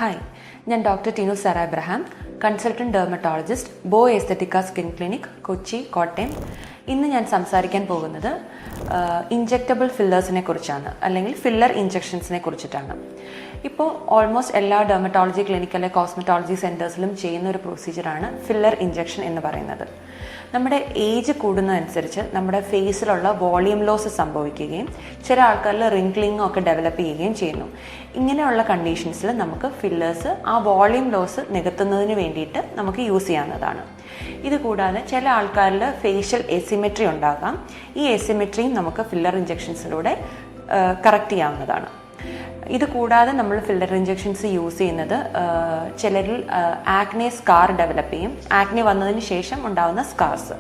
Hi, ഞാൻ doctor Teenu Sara Abraham, consultant dermatologist, Beau Esthetica skin clinic, Kochi, Kottayam. ഇന്ന് ഞാൻ സംസാരിക്കാൻ പോകുന്നത് ഇഞ്ചെക്റ്റബിൾ ഫില്ലേഴ്സിനെ കുറിച്ചാണ്, അല്ലെങ്കിൽ ഫില്ലർ ഇഞ്ചെക്ഷൻസിനെ കുറിച്ചിട്ടാണ്. ഇപ്പോൾ ഓൾമോസ്റ്റ് എല്ലാ ഡെർമറ്റോളജി ക്ലിനിക് അല്ലെങ്കിൽ കോസ്മെറ്റോളജി സെൻറ്റേഴ്സിലും ചെയ്യുന്ന ഒരു പ്രൊസീജിയറാണ് ഫില്ലർ ഇഞ്ചെക്ഷൻ എന്ന് പറയുന്നത്. നമ്മുടെ ഏജ് കൂടുന്നതനുസരിച്ച് നമ്മുടെ ഫേസിലുള്ള വോളിയം ലോസ് സംഭവിക്കുകയും ചില ആൾക്കാരിൽ റിങ്കിളിങ്ങും ഒക്കെ ഡെവലപ്പ് ചെയ്യുകയും ചെയ്യുന്നു. ഇങ്ങനെയുള്ള കണ്ടീഷൻസിൽ നമുക്ക് ഫില്ലേഴ്സ് ആ വോളിയം ലോസ് നികത്തുന്നതിന് വേണ്ടിയിട്ട് നമുക്ക് യൂസ് ചെയ്യാവുന്നതാണ്. ഇത് കൂടാതെ ചില ആൾക്കാരിൽ ഫേഷ്യൽ എസിമെട്രി ഉണ്ടാകാം. ഈ എസിമെട്രിയും നമുക്ക് ഫില്ലർ ഇഞ്ചെക്ഷൻസിലൂടെ കറക്റ്റ് ചെയ്യാവുന്നതാണ്. ഇത് കൂടാതെ നമ്മൾ ഫില്ലർ ഇഞ്ചെക്ഷൻസ് യൂസ് ചെയ്യുന്നത് ചിലരിൽ ആക്നെ സ്കാർ ഡെവലപ്പ് ചെയ്യും. ആക്നെ വന്നതിന് ശേഷം ഉണ്ടാകുന്ന സ്കാർസ്,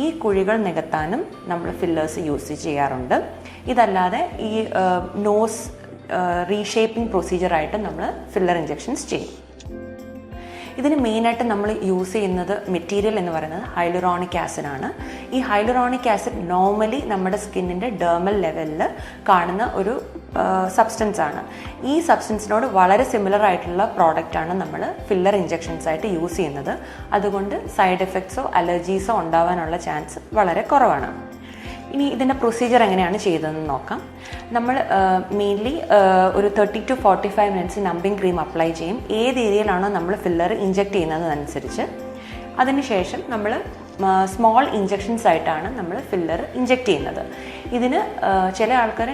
ഈ കുഴികൾ നികത്താനും നമ്മൾ ഫില്ലേഴ്സ് യൂസ് ചെയ്യാറുണ്ട്. ഇതല്ലാതെ ഈ നോസ് റീഷേപ്പിംഗ് പ്രൊസീജിയറായിട്ട് നമ്മൾ ഫില്ലർ ഇഞ്ചെക്ഷൻസ് ചെയ്യും. ഇതിന് മെയിനായിട്ട് നമ്മൾ യൂസ് ചെയ്യുന്നത് മെറ്റീരിയൽ എന്ന് പറയുന്നത് ഹൈലുറോണിക് ആസിഡാണ്. ഈ ഹൈലുറോണിക് ആസിഡ് നോർമലി നമ്മുടെ സ്കിന്നിൻ്റെ ഡെർമൽ ലെവലിൽ കാണുന്ന ഒരു സബ്സ്റ്റൻസ് ആണ്. ഈ സബ്സ്റ്റൻസിനോട് വളരെ സിമിലർ ആയിട്ടുള്ള പ്രോഡക്റ്റാണ് നമ്മൾ ഫില്ലർ ഇഞ്ചെക്ഷൻസ് ആയിട്ട് യൂസ് ചെയ്യുന്നത്. അതുകൊണ്ട് സൈഡ് എഫക്ട്സോ അലർജീസോ ഉണ്ടാവാനുള്ള ചാൻസ് വളരെ കുറവാണ്. ഇനി ഇതിൻ്റെ പ്രൊസീജിയർ എങ്ങനെയാണ് ചെയ്തതെന്ന് നോക്കാം. നമ്മൾ മെയിൻലി ഒരു 30 to 45 minutes numbing cream apply ചെയ്യും. ഏത് ഏരിയയിലാണോ നമ്മൾ ഫില്ലർ ഇഞ്ചെക്ട് ചെയ്യുന്നതനുസരിച്ച്. അതിനുശേഷം നമ്മൾ സ്മോൾ ഇഞ്ചെക്ഷൻസ് ആയിട്ടാണ് നമ്മൾ ഫില്ലർ ഇഞ്ചെക്ട് ചെയ്യുന്നത്. ഇതിന് ചില ആൾക്കാർ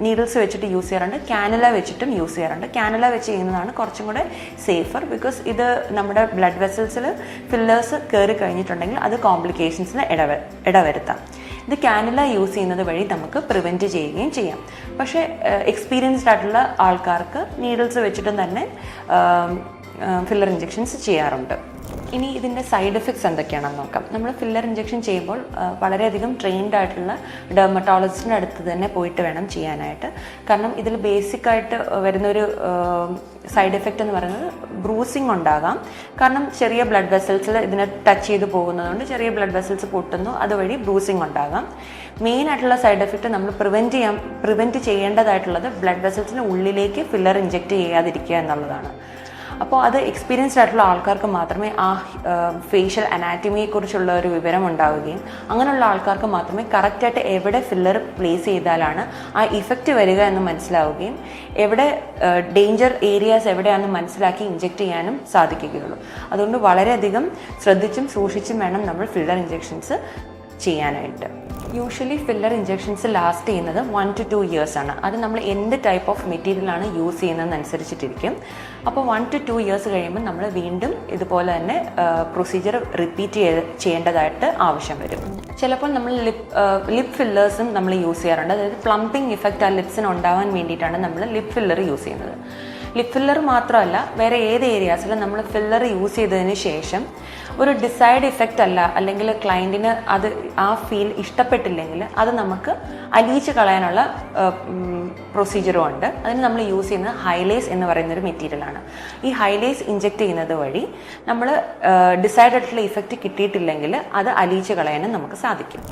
നീഡിൽസ് വെച്ചിട്ട് യൂസ് ചെയ്യാറുണ്ട്, കാനുല വെച്ചിട്ടും യൂസ് ചെയ്യാറുണ്ട്. കാനുല വെച്ച് ചെയ്യുന്നതാണ് കുറച്ചും കൂടെ സേഫർ, ബിക്കോസ് ഇത് നമ്മുടെ ബ്ലഡ് വെസൽസിൽ ഫില്ലേഴ്സ് കയറി കഴിഞ്ഞിട്ടുണ്ടെങ്കിൽ അത് കോംപ്ലിക്കേഷൻസിന് ഇടവരുത്താം. ഇത് കാനുല യൂസ് ചെയ്യുന്നത് വഴി നമുക്ക് പ്രിവെൻറ്റ് ചെയ്യുകയും ചെയ്യാം. പക്ഷേ എക്സ്പീരിയൻസ്ഡ് ആയിട്ടുള്ള ആൾക്കാർക്ക് നീഡിൽസ് വെച്ചിട്ടും തന്നെ ഫില്ലർ ഇഞ്ചെക്ഷൻസ് ചെയ്യാറുണ്ട്. ഇനി ഇതിൻ്റെ സൈഡ് എഫക്ട്സ് എന്തൊക്കെയാണെന്ന് നോക്കാം. നമ്മൾ ഫില്ലർ ഇഞ്ചെക്ഷൻ ചെയ്യുമ്പോൾ വളരെയധികം ട്രെയിൻഡ് ആയിട്ടുള്ള ഡെർമറ്റോളജിസ്റ്റിൻ്റെ അടുത്ത് തന്നെ പോയിട്ട് വേണം ചെയ്യാനായിട്ട്. കാരണം ഇതിൽ ബേസിക്കായിട്ട് വരുന്നൊരു സൈഡ് എഫക്റ്റ് എന്ന് പറയുന്നത് ബ്രൂസിങ് ഉണ്ടാകാം. കാരണം ചെറിയ ബ്ലഡ് വെസൽസിൽ ഇതിനെ ടച്ച് ചെയ്ത് പോകുന്നതുകൊണ്ട് ചെറിയ ബ്ലഡ് വെസൽസ് പൊട്ടുന്നു, അതുവഴി ബ്രൂസിങ് ഉണ്ടാകാം. മെയിൻ ആയിട്ടുള്ള സൈഡ് എഫക്റ്റ് നമ്മൾ പ്രിവെൻറ്റ് ചെയ്യേണ്ടതായിട്ടുള്ളത് ബ്ലഡ് വെസൽസിന് ഉള്ളിലേക്ക് ഫില്ലർ ഇഞ്ചെക്ട് ചെയ്യാതിരിക്കുക എന്നുള്ളതാണ്. അപ്പോൾ അത് എക്സ്പീരിയൻസ്ഡ് ആയിട്ടുള്ള ആൾക്കാർക്ക് മാത്രമേ ആ ഫേഷ്യൽ അനാറ്റമിയെക്കുറിച്ചുള്ള ഒരു വിവരം ഉണ്ടാവുകയും അങ്ങനെയുള്ള ആൾക്കാർക്ക് മാത്രമേ കറക്റ്റായിട്ട് എവിടെ ഫില്ലർ പ്ലേസ് ചെയ്താലാണ് ആ ഇഫക്റ്റ് വരിക എന്ന് മനസ്സിലാവുകയും എവിടെ ഡേഞ്ചർ ഏരിയാസ് എവിടെയാണെന്ന് മനസ്സിലാക്കി ഇഞ്ചെക്ട് ചെയ്യാനും സാധിക്കുകയുള്ളൂ. അതുകൊണ്ട് വളരെയധികം ശ്രദ്ധിച്ചും സൂക്ഷിച്ചും വേണം നമ്മൾ ഫില്ലർ ഇഞ്ചെക്ഷൻസ് ചെയ്യാനായിട്ട്. യൂഷ്വലി ഫില്ലർ ഇഞ്ചെക്ഷൻസ് ലാസ്റ്റ് ചെയ്യുന്നത് 1 to 2 ഇയേഴ്സ് ആണ്. അത് നമ്മൾ എന്ത് ടൈപ്പ് ഓഫ് മെറ്റീരിയലാണ് യൂസ് ചെയ്യുന്നതെന്നനുസരിച്ചിട്ടിരിക്കും. അപ്പോൾ 1 to 2 ഇയേഴ്സ് കഴിയുമ്പോൾ നമ്മൾ വീണ്ടും ഇതുപോലെ തന്നെ പ്രൊസീജിയർ റിപ്പീറ്റ് ചെയ്യേണ്ടതായിട്ട് ആവശ്യം വരും. ചിലപ്പോൾ നമ്മൾ ലിപ് ഫില്ലേഴ്സും നമ്മൾ യൂസ് ചെയ്യാറുണ്ട്. അതായത് പ്ലംപിംഗ് ഇഫക്റ്റ് ആ ലിപ്സിന് ഉണ്ടാവാൻ വേണ്ടിയിട്ടാണ് നമ്മൾ ലിപ് ഫില്ലർ യൂസ് ചെയ്യുന്നത്. ലിപ് ഫില്ലർ മാത്രമല്ല, വേറെ ഏത് ഏരിയാസിലും നമ്മൾ ഫില്ലർ യൂസ് ചെയ്തതിന് ശേഷം ഒരു ഡിസൈഡ് ഇഫക്റ്റ് അല്ല, അല്ലെങ്കിൽ ക്ലയൻറ്റിന് അത് ആ ഫീൽ ഇഷ്ടപ്പെട്ടില്ലെങ്കിൽ അത് നമുക്ക് അലിയിച്ച് കളയാനുള്ള പ്രൊസീജിയറും ഉണ്ട്. അതിന് നമ്മൾ യൂസ് ചെയ്യുന്നത് ഹൈലേസ് എന്ന് പറയുന്നൊരു മെറ്റീരിയലാണ്. ഈ ഹൈലേസ് ഇഞ്ചെക്ട് ചെയ്യുന്നത് വഴി നമ്മൾ ഡിസൈഡ് ആയിട്ടുള്ള ഇഫക്റ്റ് കിട്ടിയിട്ടില്ലെങ്കിൽ അത് അലിയിച്ച് കളയാനും നമുക്ക് സാധിക്കും.